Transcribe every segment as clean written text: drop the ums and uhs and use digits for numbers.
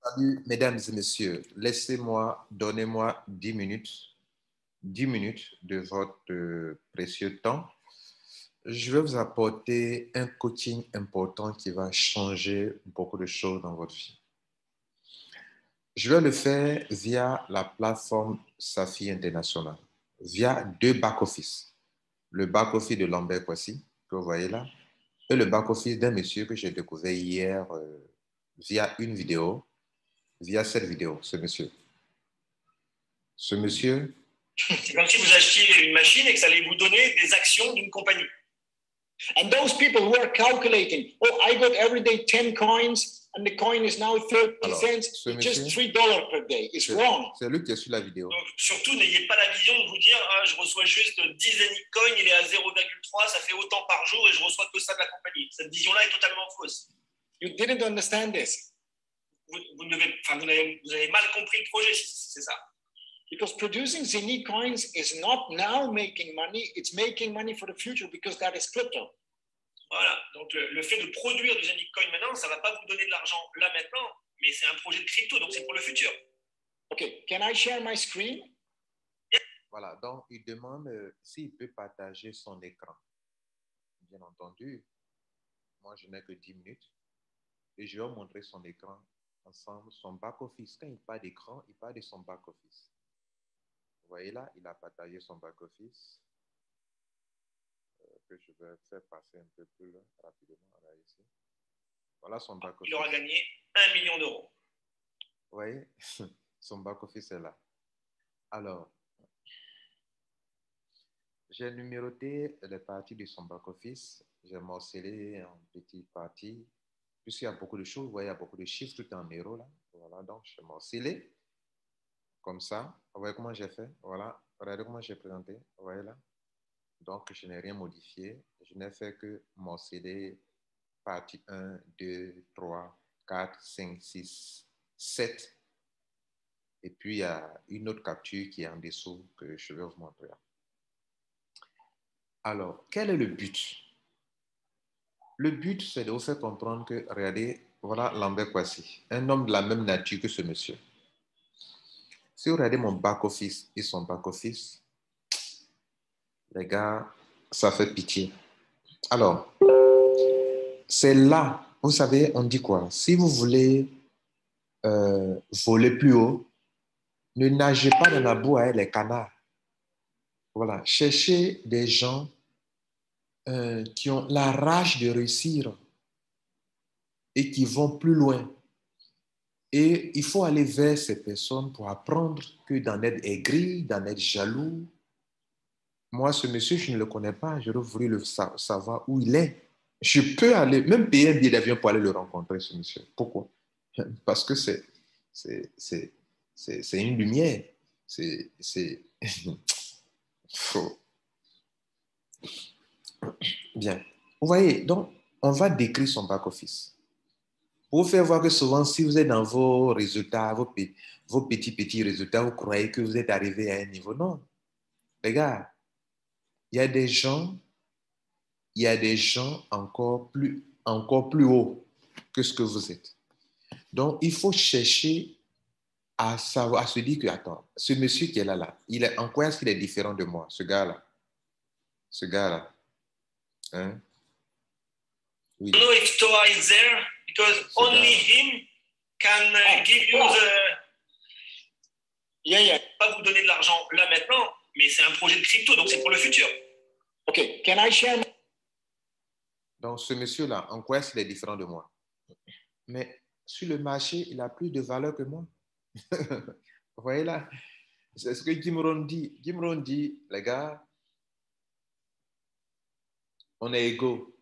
Salut, mesdames et messieurs. Laissez-moi, donnez-moi 10 minutes de votre précieux temps. Je vais vous apporter un coaching important qui va changer beaucoup de choses dans votre vie. Je vais le faire via la plateforme Safi International, via deux back-office. Le back-office de Lambert Kwasi, que vous voyez là, et le back-office d'un monsieur que j'ai découvert hier via une vidéo, via cette vidéo, ce monsieur. Ce monsieur... C'est comme si vous achetiez une machine et que ça allait vous donner des actions d'une compagnie. And those people who are calculating, oh, I got every day 10 coins and the coin is now 30 Alors, cents, it's just $3 per day. It's wrong. C'est lui qui est sur la vidéo. Donc, surtout, n'ayez pas la vision de vous dire, ah, je reçois juste 10 Zenic coins, il est à 0,3, ça fait autant par jour et je reçois que ça de la compagnie. Cette vision-là est totalement fausse. You didn't understand this. Vous avez mal compris le projet, c'est ça. Because producing Zenic coins is not now making money, it's making money for the future because that is crypto. Voilà, donc le fait de produire du Zenic coin maintenant, ça ne va pas vous donner de l'argent là maintenant, mais c'est un projet de crypto, donc c'est pour le futur. OK, can I share my screen? Voilà, donc il demande s'il peut partager son écran. Bien entendu, moi je n'ai que 10 minutes et je vais vous montrer son écran ensemble, son back-office. Quand il parle d'écran, il parle de son back-office. Vous voyez là, il a partagé son back-office que je vais faire passer un peu plus rapidement. Là, ici. Voilà son back-office. Il aura gagné 1 million d'euros. Vous voyez, son back-office est là. Alors, j'ai numéroté les parties de son back-office. J'ai morcelé en petites parties. Puisqu'il y a beaucoup de choses, vous voyez, il y a beaucoup de chiffres, tout est en euros là. Voilà, donc j'ai morcelé. Comme ça, vous voyez comment j'ai fait. Voilà, regardez comment j'ai présenté. Vous voyez là. Donc, je n'ai rien modifié. Je n'ai fait que morceler partie 1, 2, 3, 4, 5, 6, 7. Et puis, il y a une autre capture qui est en dessous que je vais vous montrer. Alors, quel est le but? Le but, c'est de vous faire comprendre que, regardez, voilà Lambert Kwasi, un homme de la même nature que ce monsieur. Si vous regardez mon back-office et son back-office, les gars, ça fait pitié. Alors, c'est là, vous savez, on dit quoi? Si vous voulez voler plus haut, ne nagez pas dans la boue avec les canards. Voilà, cherchez des gens qui ont la rage de réussir et qui vont plus loin. Et il faut aller vers ces personnes pour apprendre que d'en être aigri, d'en être jaloux. Moi, ce monsieur, je ne le connais pas. J'aurais voulu le savoir où il est. Je peux aller, même payer un billet d'avion pour aller le rencontrer, ce monsieur. Pourquoi? Parce que c'est une lumière. C'est faux. Bien. Vous voyez, donc, on va décrire son back-office. Pour vous faire voir que souvent, si vous êtes dans vos résultats, vos petits résultats, vous croyez que vous êtes arrivé à un niveau. Non. Regarde, il y a des gens encore plus haut que ce que vous êtes. Donc, il faut chercher à savoir, à se dire que, attends, ce monsieur qui est là, en quoi est-ce qu'il est différent de moi, ce gars-là? Ce gars-là. Hein? Oui. I don't know if Toa is there because only him can give you the... Yeah. Pas vous donner de l'argent là maintenant, mais c'est un projet de crypto, donc c'est pour le futur. OK, can I share... Donc, ce monsieur-là, en quoi est-ce qu'il est différent de moi? Mais sur le marché, il a plus de valeur que moi. Vous voyez là? C'est ce que Jim Rohn dit. Jim Rohn dit, les gars, on est égaux.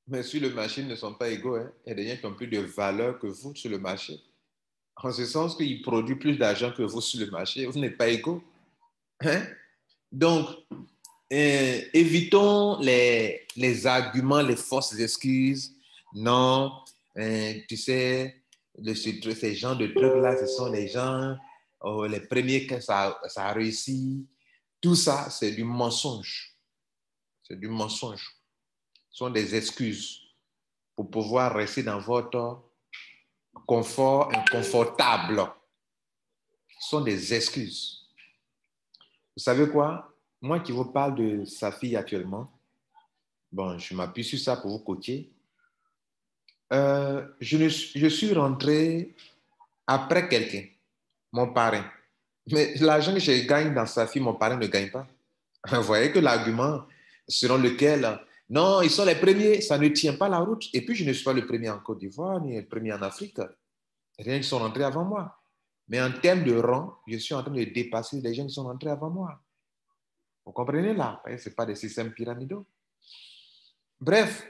Mais sur le marché, ils ne sont pas égaux. Hein. Il y a des gens qui ont plus de valeur que vous sur le marché. En ce sens qu'il produit plus d'argent que vous sur le marché. Vous n'êtes pas égaux. Hein? Donc, évitons les arguments, les fausses excuses. Non, tu sais, ces gens de trucs-là, ce sont les gens, les premiers que ça a réussi. Tout ça, c'est du mensonge. C'est du mensonge. Ce sont des excuses pour pouvoir rester dans votre confort inconfortable sont des excuses. Vous savez quoi? Moi qui vous parle de sa fille actuellement, bon, je m'appuie sur ça pour vous coacher. Je suis rentré après quelqu'un, mon parrain. Mais l'argent que je gagne dans sa fille, mon parrain ne gagne pas. Vous voyez que l'argument selon lequel, non, ils sont les premiers, ça ne tient pas la route. Et puis, je ne suis pas le premier en Côte d'Ivoire, ni le premier en Afrique. Rien qui sont rentrés avant moi. Mais en termes de rang, je suis en train de dépasser les gens qui sont rentrés avant moi. Vous comprenez là? Ce n'est pas des systèmes pyramidaux. Bref,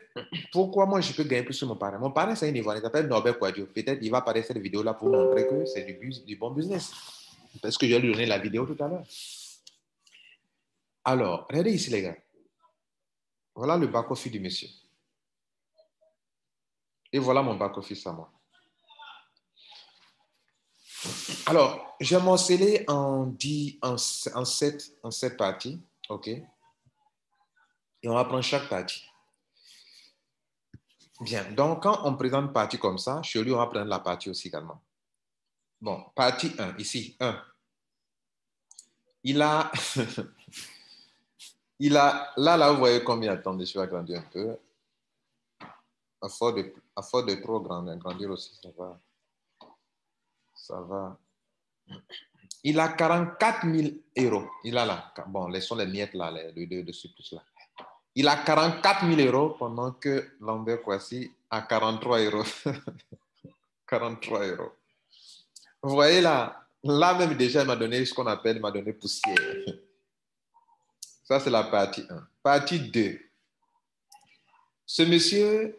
pourquoi moi je peux gagner plus que mon parent? Mon parent, c'est un Ivoirien, il s'appelle Norbert Kouadio. Peut-être il va apparaître cette vidéo-là pour montrer que c'est du bon business. Parce que je vais lui donner la vidéo tout à l'heure. Alors, regardez ici, les gars. Voilà le back-office du monsieur. Et voilà mon back-office à moi. Alors, j'ai morcelé en 7 parties. OK? Et on va prendre chaque partie. Bien. Donc, quand on présente une partie comme ça, chez lui, on va prendre la partie aussi également. Bon, partie 1, ici, 1. Il a, là, vous voyez combien, attendez, je vais agrandir un peu. À force de trop grandir aussi, ça va. Il a 44 000 euros. Il a là, bon, laissons les miettes là, de surplus là. Il a 44 000 euros pendant que Lambert Kouassi a 43 euros. 43 euros. Vous voyez là, même déjà, il m'a donné ce qu'on appelle, il m'a donné poussière. Ça, c'est la partie 1. Partie 2. Ce monsieur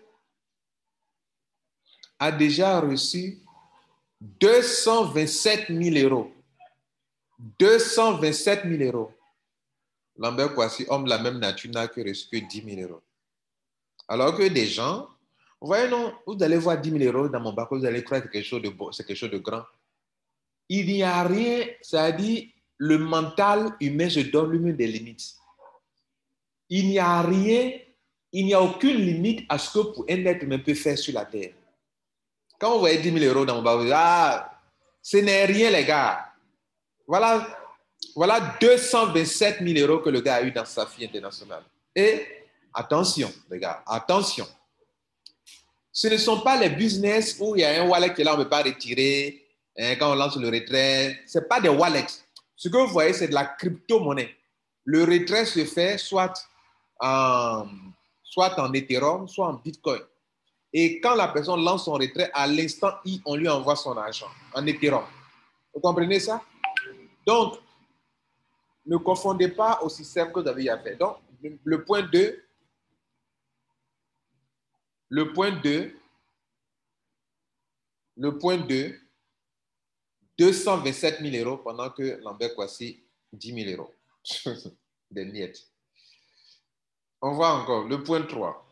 a déjà reçu 227 000 euros. 227 000 euros. Lambert Kouassi, homme de la même nature, n'a que reçu que 10 000 euros. Alors que des gens, vous voyez, non, vous allez voir 10 000 euros dans mon bac, vous allez croire que c'est quelque chose de beau, c'est quelque chose de grand. Il n'y a rien, c'est-à-dire le mental humain se donne lui-même des limites. Il n'y a rien, il n'y a aucune limite à ce que pour un être humain peut faire sur la terre. Quand vous voyez 10 000 euros dans mon bac, vous dites, ah, ce n'est rien, les gars. Voilà 227 000 euros que le gars a eu dans sa fille internationale. Et attention, les gars, attention. Ce ne sont pas les business où il y a un wallet qui est là, on ne peut pas retirer quand on lance le retrait. Ce n'est pas des wallets. Ce que vous voyez, c'est de la crypto-monnaie. Le retrait se fait soit en Ethereum, soit en Bitcoin. Et quand la personne lance son retrait, à l'instant I, on lui envoie son argent en Ethereum. Vous comprenez ça? Donc, ne confondez pas au système que vous avez à faire. Donc, le point 2, 227 000 euros pendant que Lambert Kouassi, 10 000 euros. Des miettes. On voit encore le point 3.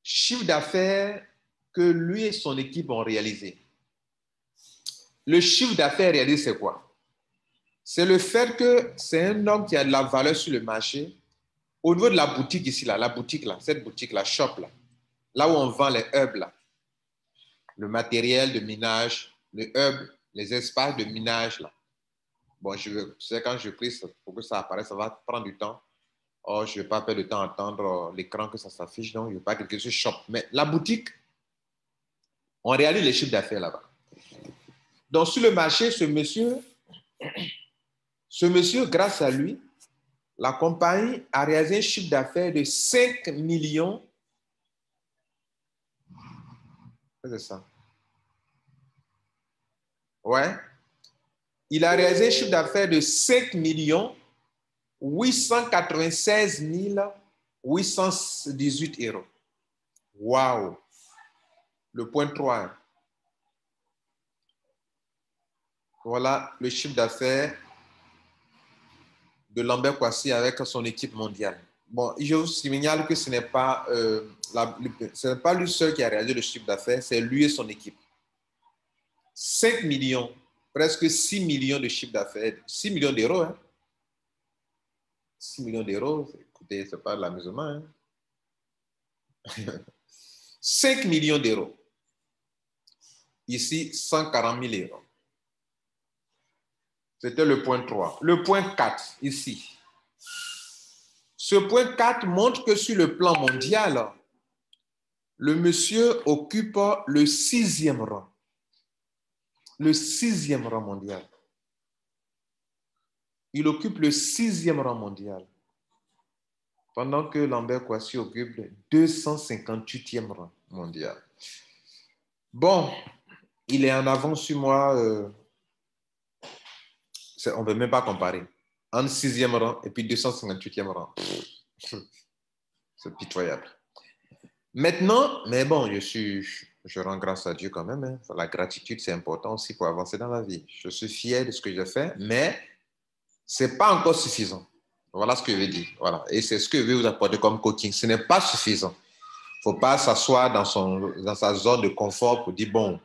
Chiffre d'affaires que lui et son équipe ont réalisé. Le chiffre d'affaires réalisé, c'est quoi? C'est le fait que c'est un homme qui a de la valeur sur le marché. Au niveau de la boutique ici, là, la boutique là, cette boutique, la shop là, là où on vend les hubs là, le matériel de minage, le hub, les espaces de minage là. Bon, c'est quand je prie pour que ça apparaisse, ça va prendre du temps. Oh, je ne vais pas perdre de temps à attendre l'écran que ça s'affiche, donc je ne vais pas cliquer sur shop. Mais la boutique, on réalise les chiffres d'affaires là-bas. Donc, sur le marché, ce monsieur, grâce à lui, la compagnie a réalisé un chiffre d'affaires de 5 millions. C'est ça. Ouais. Il a réalisé un chiffre d'affaires de 5 896 818 euros. Waouh! Le point 3. Voilà le chiffre d'affaires de Lambert Kouassi avec son équipe mondiale. Bon, je vous signale que ce n'est pas lui seul qui a réalisé le chiffre d'affaires, c'est lui et son équipe. 5 millions, presque 6 millions de chiffre d'affaires, 6 millions d'euros. Hein? 6 millions d'euros, écoutez, ce n'est pas de l'amusement. Hein? 5 millions d'euros. Ici, 140 000 euros. C'était le point 3. Le point 4, ici. Ce point 4 montre que sur le plan mondial, le monsieur occupe le 6e rang. Le 6e rang mondial. Il occupe le 6e rang mondial. Pendant que Lambert Kouassi occupe le 258e rang mondial. Bon, il est en avance sur moi. On ne peut même pas comparer. Entre 6e rang et puis 258e rang. C'est pitoyable. Maintenant, mais bon, je rends grâce à Dieu quand même. Hein. La gratitude, c'est important aussi pour avancer dans la vie. Je suis fier de ce que j'ai fait, mais ce n'est pas encore suffisant. Voilà ce que je veux dire. Voilà. Et c'est ce que je vais vous apporter comme coaching. Ce n'est pas suffisant. Il ne faut pas s'asseoir dans sa zone de confort pour dire, bon,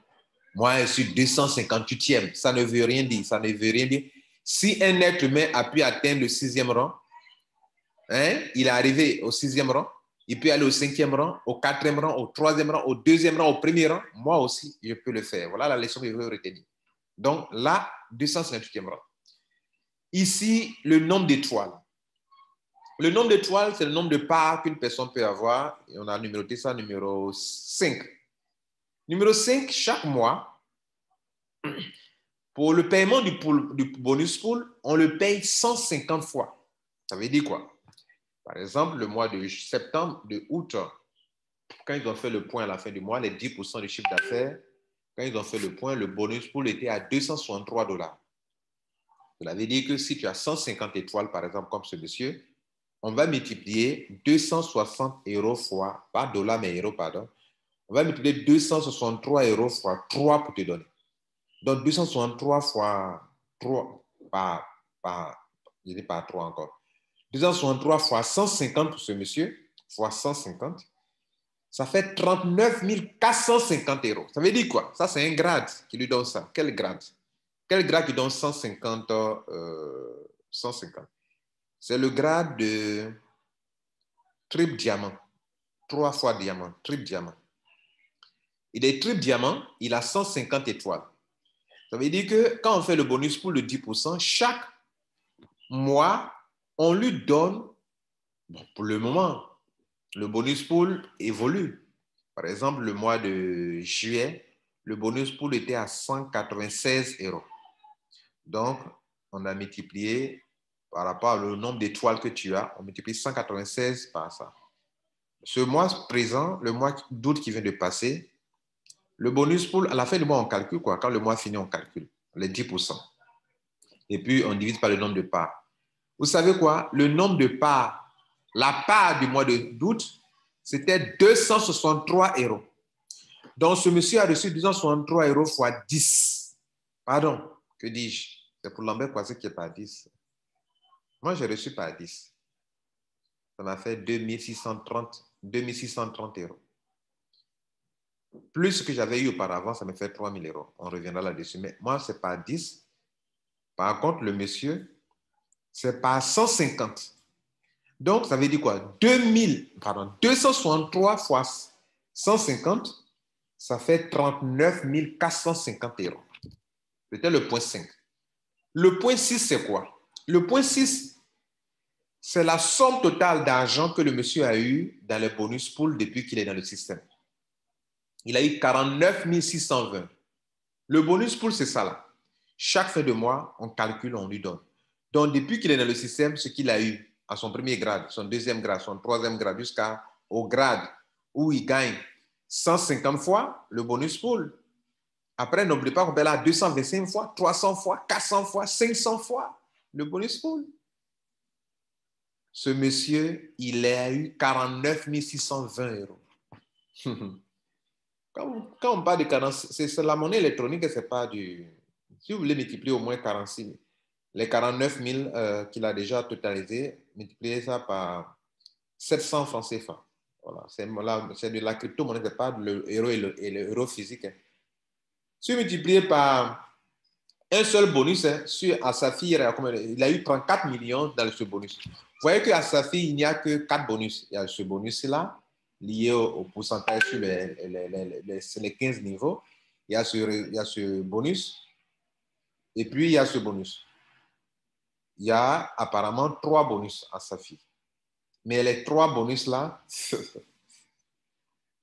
moi, je suis 258e. Ça ne veut rien dire. Ça ne veut rien dire. Si un être humain a pu atteindre le 6e rang, hein, il est arrivé au 6e rang, il peut aller au 5e rang, au 4e rang, au 3e rang, au 2e rang, au 1er rang. Moi aussi, je peux le faire. Voilà la leçon que je veux retenir. Donc là, 258e rang. Ici, le nombre d'étoiles. Le nombre d'étoiles, c'est le nombre de parts qu'une personne peut avoir. Et on a numéroté ça, numéro 5. Numéro 5, chaque mois, pour le paiement du bonus pool, on le paye 150 fois. Ça veut dire quoi? Par exemple, le mois de septembre, de août, quand ils ont fait le point à la fin du mois, les 10% du chiffre d'affaires, quand ils ont fait le point, le bonus pool était à $263. Cela veut dire que si tu as 150 étoiles, par exemple, comme ce monsieur, on va multiplier 260 euros fois, pas dollars, mais euros, pardon. On va multiplier 263 euros fois 3 pour te donner. Donc, 263 fois 3, je dis pas 3 encore. 263 fois 150 pour ce monsieur, fois 150, ça fait 39 450 euros. Ça veut dire quoi? Ça, c'est un grade qui lui donne ça. Quel grade? Quel grade qui donne 150? 150. C'est le grade de triple diamant. 3 fois diamant, triple diamant. Il est triple diamant, il a 150 étoiles. Ça veut dire que quand on fait le bonus pool de 10%, chaque mois, on lui donne, bon, pour le moment, le bonus pool évolue. Par exemple, le mois de juillet, le bonus pool était à 196 euros. Donc, on a multiplié par rapport au nombre d'étoiles que tu as, on multiplie 196 par ça. Ce mois présent, le mois d'août qui vient de passer, le bonus pool, à la fin du mois, on calcule quoi? Quand le mois finit, on calcule les 10%. Et puis, on divise par le nombre de parts. Vous savez quoi? Le nombre de parts, la part du mois d'août, c'était 263 euros. Donc, ce monsieur a reçu 263 euros fois 10. Pardon, que dis-je? C'est pour Lambert Kouassi qui est par 10. Moi, j'ai reçu par 10. Ça m'a fait 2630 euros. Plus ce que j'avais eu auparavant, ça me fait 3000 euros. On reviendra là-dessus. Mais moi, c'est par 10. Par contre, le monsieur, c'est par 150. Donc, ça veut dire quoi? 263 fois 150, ça fait 39 450 euros. C'était le point 5. Le point 6, c'est quoi? Le point 6, c'est la somme totale d'argent que le monsieur a eu dans le bonus pool depuis qu'il est dans le système. Il a eu 49 620. Le bonus pool, c'est ça là. Chaque fin de mois, on calcule, on lui donne. Donc, depuis qu'il est dans le système, ce qu'il a eu à son premier grade, son deuxième grade, son troisième grade, jusqu'au grade où il gagne 150 fois le bonus pool. Après, n'oublie pas qu'on peut aller à 225 fois, 300 fois, 400 fois, 500 fois le bonus pool. Ce monsieur, il a eu 49 620 euros. Quand on parle de 46, c'est la monnaie électronique, c'est pas du... Si vous voulez multiplier au moins 46 000, les 49 000 qu'il a déjà totalisé, multipliez ça par 700 francs CFA. Voilà, c'est de la crypto-monnaie, c'est pas l'euro et l'euro physique. Hein. Si vous multipliez par un seul bonus, hein, à sa fille, il a eu 34 millions dans ce bonus. Vous voyez qu'à sa fille, il n'y a que 4 bonus. Il y a ce bonus-là, lié au pourcentage sur les 15 niveaux. il y a ce bonus, et puis il y a ce bonus. Il y a apparemment 3 bonus à sa fille. Mais les 3 bonus-là,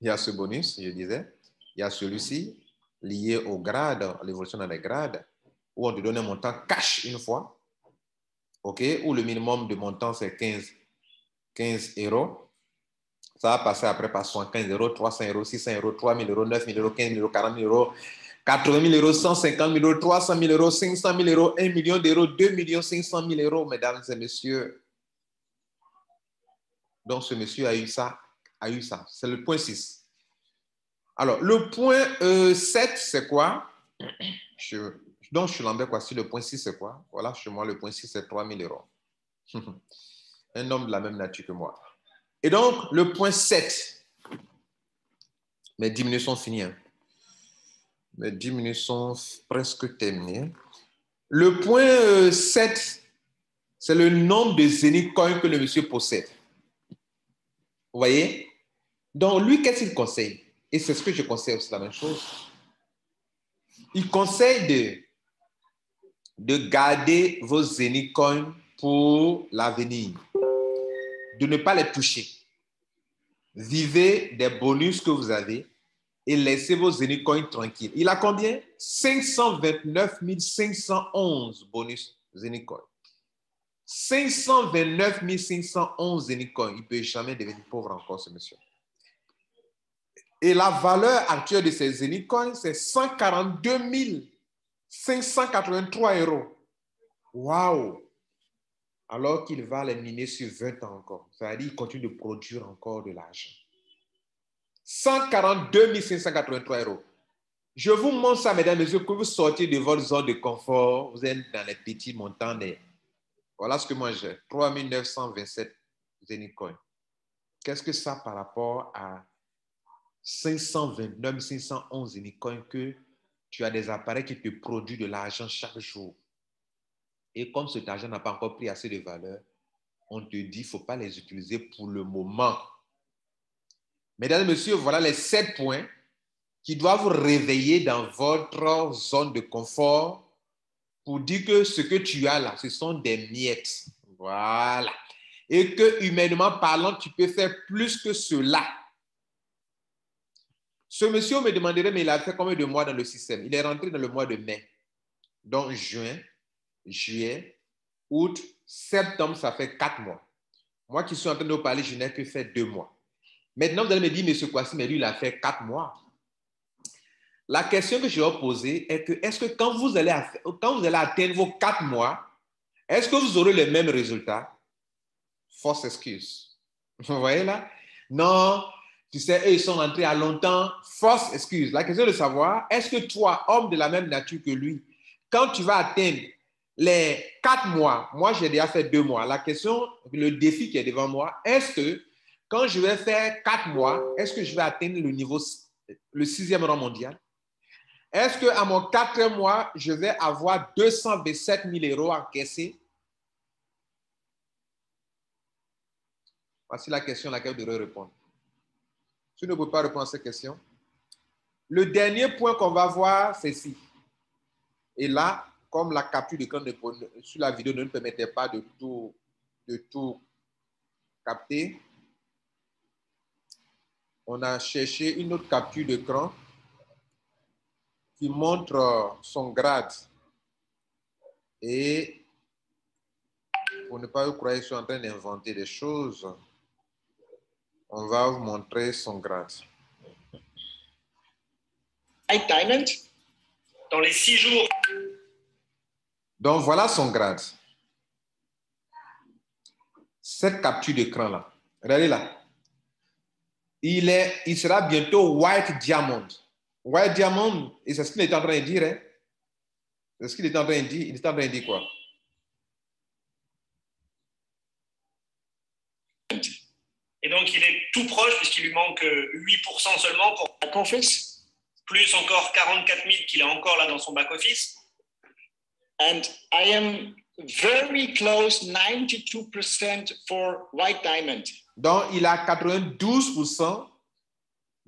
il y a ce bonus, je disais, il y a celui-ci, lié au grade, à l'évolution dans les grades, où on te donne un montant cash une fois, OK, où le minimum de montant, c'est 15 euros. Ça va passer après par 75 euros, 300 euros, 600 euros, 3 000 euros, 9 000 euros, 15 000 euros, 40 000 euros, 80 000 euros, 150 000 euros, 300 000 euros, 500 000 euros, 1 million d'euros, 2 500 000 euros, mesdames et messieurs. Donc, ce monsieur a eu ça. C'est le point 6. Alors, le point 7, c'est quoi? Donc, je suis Lambert Kouassi, le point 6, c'est quoi? Voilà, chez moi, le point 6, c'est 3 000 euros. Un homme de la même nature que moi. Et donc, le point 7, mes 10 minutes sont finies. Hein. Mes 10 minutes sont presque terminées. Le point 7, c'est le nombre de Zenith Coin que le monsieur possède. Vous voyez? Donc, lui, qu'est-ce qu'il conseille? Et c'est ce que je conseille aussi, la même chose. Il conseille de garder vos Zenith Coin pour l'avenir. De ne pas les toucher. Vivez des bonus que vous avez et laissez vos Zenith Coin tranquilles. Il a combien? 529 511 bonus Zenith Coin. 529 511 Zenith Coin. Il ne peut jamais devenir pauvre encore, ce monsieur. Et la valeur actuelle de ces Zenith Coins, c'est 142 583 euros. Waouh! Alors qu'il va les miner sur 20 ans encore. C'est-à-dire qu'il continue de produire encore de l'argent. 142 583 euros. Je vous montre ça, mesdames et messieurs, que vous sortiez de votre zone de confort, vous êtes dans les petits montants. Voilà ce que moi j'ai. 3 927 Zenith Coins. Qu'est-ce que ça par rapport à 529 511 Zenith Coins que tu as des appareils qui te produisent de l'argent chaque jour. Et comme cet argent n'a pas encore pris assez de valeur, on te dit qu'il ne faut pas les utiliser pour le moment. Mesdames et messieurs, voilà les 7 points qui doivent vous réveiller dans votre zone de confort pour dire que ce que tu as là, ce sont des miettes. Voilà. Et que, humainement parlant, tu peux faire plus que cela. Ce monsieur me demanderait, mais il a fait combien de mois dans le système? Il est rentré dans le mois de mai. Donc, juin, juillet, août, septembre, ça fait 4 mois. Moi qui suis en train de vous parler, je n'ai que fait 2 mois. Maintenant, vous allez me dire, mais ce Kouassi, mais lui, il a fait 4 mois. La question que je vais poser est que, est-ce que quand vous allez atteindre vos 4 mois, est-ce que vous aurez les mêmes résultats? Fausse excuse. Vous voyez là? Non, tu sais, eux, ils sont rentrés à longtemps. Fausse excuse. La question est de savoir, est-ce que toi, homme de la même nature que lui, quand tu vas atteindre les 4 mois, moi j'ai déjà fait 2 mois, la question, le défi qui est devant moi, est-ce que quand je vais faire 4 mois, est-ce que je vais atteindre le niveau, le 6e rang mondial? Est-ce qu'à mon 4e mois, je vais avoir 227 000 euros encaissés? Voici la question à laquelle vous devrez répondre. Si vous ne pouvez pas répondre à cette question, le dernier point qu'on va voir, c'est ici. Et là, comme la capture d'écran sur la vidéo ne nous permettait pas de tout capter, on a cherché une autre capture d'écran qui montre son grade. Et pour ne pas vous croire que je suis en train d'inventer des choses, on va vous montrer son grade. White Diamond, dans les 6 jours. Donc voilà son grade. Cette capture d'écran-là, regardez là. Il sera bientôt White Diamond. White Diamond, et c'est ce qu'il est en train de dire. Hein? C'est ce qu'il est en train de dire. Il est en train de dire quoi? Et donc, il est tout proche puisqu'il lui manque 8% seulement pour le back-office, plus encore 44 000 qu'il a encore là dans son back-office. And I am very close, 92% for White Diamond. Donc, il a 92%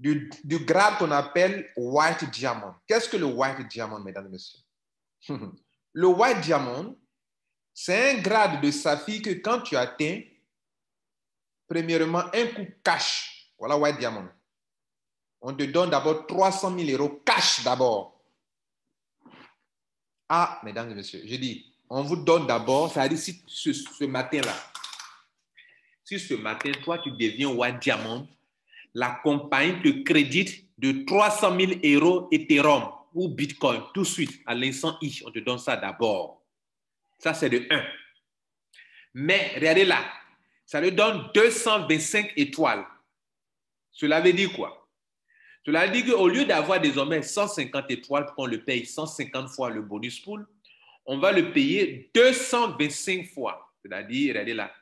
du grade qu'on appelle white diamond. Qu'est-ce que le white diamond, mesdames et messieurs? Le white diamond, c'est un grade de saphir que quand tu atteins, premièrement, un coup cash. Voilà white diamond. On te donne d'abord 300 000 euros cash d'abord. Ah, mesdames et messieurs, je dis, on vous donne d'abord, ça veut dire si ce matin-là, si ce matin, toi, tu deviens white diamond, la compagnie te crédite de 300 000 euros Ethereum ou Bitcoin tout de suite, à l'instant I, on te donne ça d'abord. Ça, c'est de 1. Mais, regardez là, ça lui donne 225 étoiles. Cela veut dire quoi? Cela veut dire qu'au lieu d'avoir désormais 150 étoiles qu'on le paye 150 fois le bonus pool, on va le payer 225 fois. C'est-à-dire, regardez là,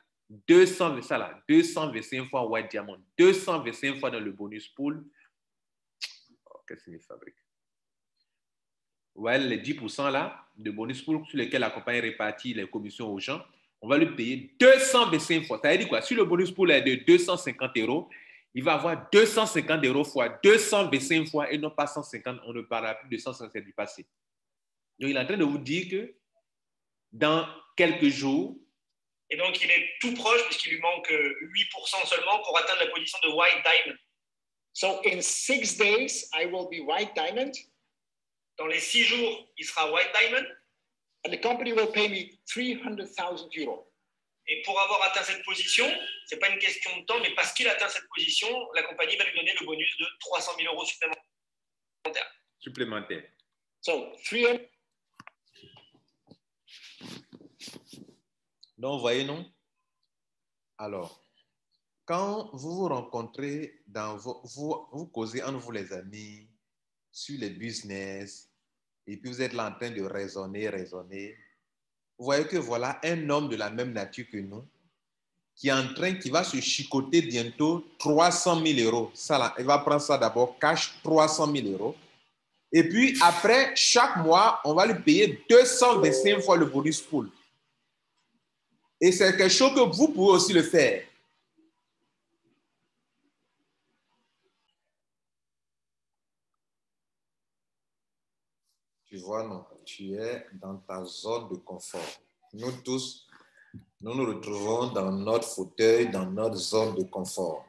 225 fois white diamond, 225 fois dans le bonus pool. Oh, qu'est-ce qu'il fabrique? Vous voyez les 10% là de bonus pool sur lesquels la compagnie répartit les commissions aux gens, on va lui payer 225 fois. Ça veut dire quoi? Si le bonus pool est de 250 euros, il va avoir 250 euros fois 225 fois et non pas 150. On ne parlera plus de 150 du passé. Donc, il est en train de vous dire que dans quelques jours, et donc il est tout proche puisqu'il lui manque 8% seulement pour atteindre la position de white diamond. So in 6 days, I will be white diamond. Dans les 6 jours, il sera white diamond. And the company will pay me 300,000 euros. Et pour avoir atteint cette position, ce n'est pas une question de temps, mais parce qu'il atteint cette position, la compagnie va lui donner le bonus de 300 000 euros supplémentaires. So, 300. Donc, vous voyez, non? Alors, quand vous vous rencontrez, vous causez entre vous les amis, sur les business, et puis vous êtes là en train de raisonner, vous voyez que voilà un homme de la même nature que nous, qui va se chicoter bientôt 300 000 euros. Ça, là, il va prendre ça d'abord cash, 300 000 euros. Et puis après, chaque mois, on va lui payer 225 fois le bonus pool. Et c'est quelque chose que vous pouvez aussi le faire. Tu vois, non, tu es dans ta zone de confort. Nous tous, nous nous retrouvons dans notre fauteuil, dans notre zone de confort.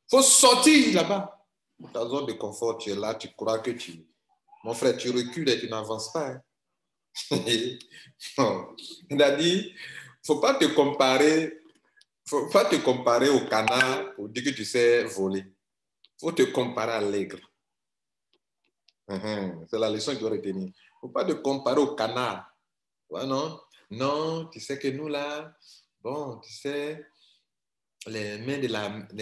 Il faut sortir là-bas. Ta zone de confort, tu es là, tu crois que tu... Mon frère, tu recules et tu n'avances pas. Non. Il a dit, il ne faut pas te comparer au canard pour dire que tu sais voler. Il faut te comparer à l'aigle. C'est la leçon qu'il doit retenir. Il ne faut pas te comparer au canard. Ouais, non? Non, tu sais que nous là, bon, tu sais, les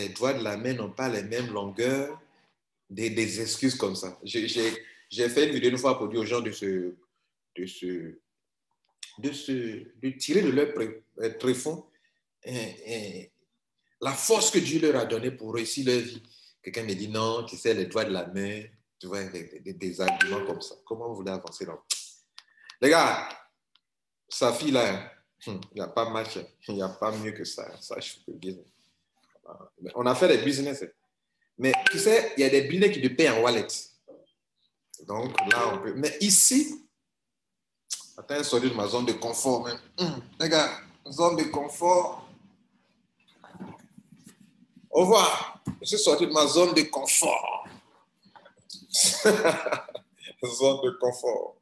doigts de la main n'ont pas les mêmes longueurs, des excuses comme ça. J'ai fait une vidéo une fois pour dire aux gens de tirer de leur tréfonds la force que Dieu leur a donnée pour réussir leur vie. Quelqu'un me dit non, tu sais, les doigts de la main, tu vois, des arguments comme ça. Comment vous voulez avancer là? Les gars, sa fille là, il n'y a pas match, il n'y a pas mieux que ça. Ça, je peux le dire. On a fait des business. Mais tu sais, il y a des business qui te payent en wallet. Donc là, on peut. Mais ici, attends, sortir de ma zone de confort, même. Les gars, zone de confort. Au revoir. Je suis sorti de ma zone de confort. Zone de confort.